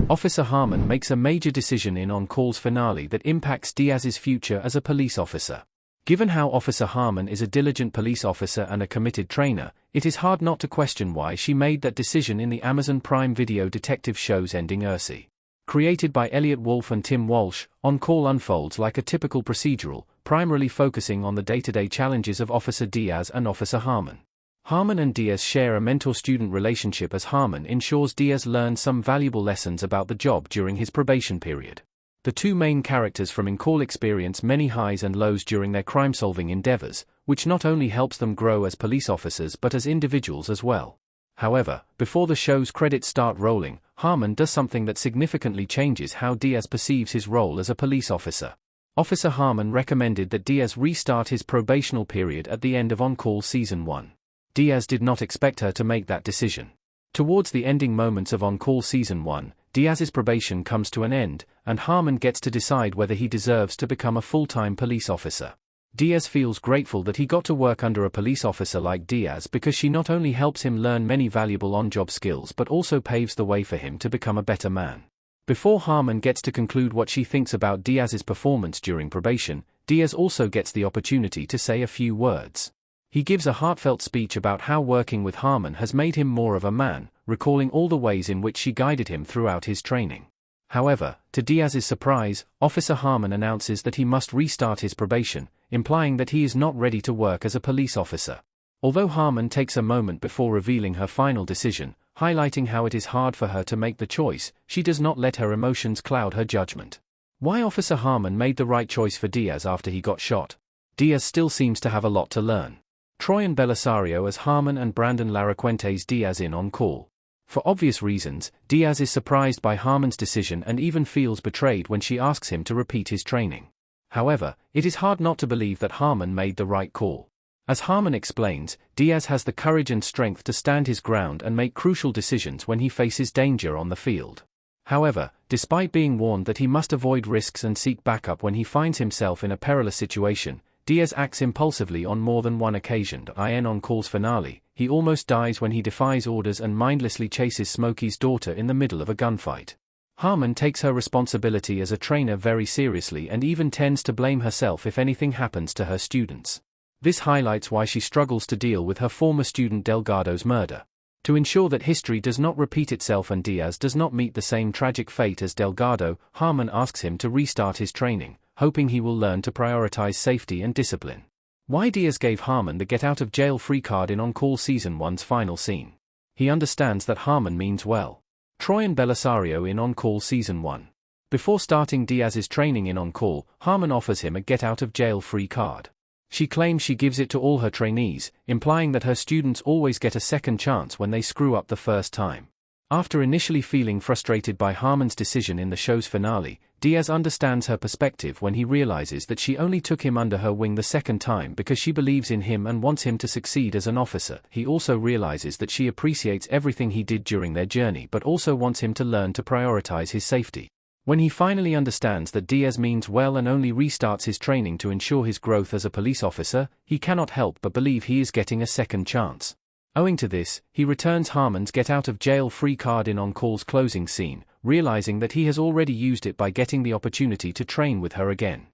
Officer Harmon makes a major decision in On Call's finale that impacts Diaz's future as a police officer. Given how Officer Harmon is a diligent police officer and a committed trainer, it is hard not to question why she made that decision in the Amazon Prime Video detective show's Ending Ursi. Created by Elliot Wolf and Tim Walsh, On Call unfolds like a typical procedural, primarily focusing on the day-to-day challenges of Officer Diaz and Officer Harmon. Harmon and Diaz share a mentor-student relationship as Harmon ensures Diaz learns some valuable lessons about the job during his probation period. The two main characters from On Call experience many highs and lows during their crime-solving endeavors, which not only helps them grow as police officers but as individuals as well. However, before the show's credits start rolling, Harmon does something that significantly changes how Diaz perceives his role as a police officer. Officer Harmon recommended that Diaz restart his probational period at the end of On Call Season 1. Diaz did not expect her to make that decision. Towards the ending moments of On Call Season 1, Diaz's probation comes to an end, and Harmon gets to decide whether he deserves to become a full-time police officer. Diaz feels grateful that he got to work under a police officer like Diaz because she not only helps him learn many valuable on-job skills but also paves the way for him to become a better man. Before Harmon gets to conclude what she thinks about Diaz's performance during probation, Diaz also gets the opportunity to say a few words. He gives a heartfelt speech about how working with Harmon has made him more of a man, recalling all the ways in which she guided him throughout his training. However, to Diaz's surprise, Officer Harmon announces that he must restart his probation, implying that he is not ready to work as a police officer. Although Harmon takes a moment before revealing her final decision, highlighting how it is hard for her to make the choice, she does not let her emotions cloud her judgment. Why Officer Harmon made the right choice for Diaz after he got shot? Diaz still seems to have a lot to learn. Troyan Belisario as Harmon and Brandon Laracuente's Diaz in On Call. For obvious reasons, Diaz is surprised by Harmon's decision and even feels betrayed when she asks him to repeat his training. However, it is hard not to believe that Harmon made the right call. As Harmon explains, Diaz has the courage and strength to stand his ground and make crucial decisions when he faces danger on the field. However, despite being warned that he must avoid risks and seek backup when he finds himself in a perilous situation, Diaz acts impulsively on more than one occasion. In On Call's finale, he almost dies when he defies orders and mindlessly chases Smokey's daughter in the middle of a gunfight. Harmon takes her responsibility as a trainer very seriously and even tends to blame herself if anything happens to her students. This highlights why she struggles to deal with her former student Delgado's murder. To ensure that history does not repeat itself and Diaz does not meet the same tragic fate as Delgado, Harmon asks him to restart his training, hoping he will learn to prioritize safety and discipline. Why Diaz gave Harmon the get-out-of-jail-free card in On Call Season 1's final scene. He understands that Harmon means well. Troyan Belisario in On Call Season 1. Before starting Diaz's training in On Call, Harmon offers him a get-out-of-jail-free card. She claims she gives it to all her trainees, implying that her students always get a second chance when they screw up the first time. After initially feeling frustrated by Harmon's decision in the show's finale, Diaz understands her perspective when he realizes that she only took him under her wing the second time because she believes in him and wants him to succeed as an officer. He also realizes that she appreciates everything he did during their journey but also wants him to learn to prioritize his safety. When he finally understands that Diaz means well and only restarts his training to ensure his growth as a police officer, he cannot help but believe he is getting a second chance. Owing to this, he returns Harmon's get-out-of-jail-free card in On Call's closing scene, realizing that he has already used it by getting the opportunity to train with her again.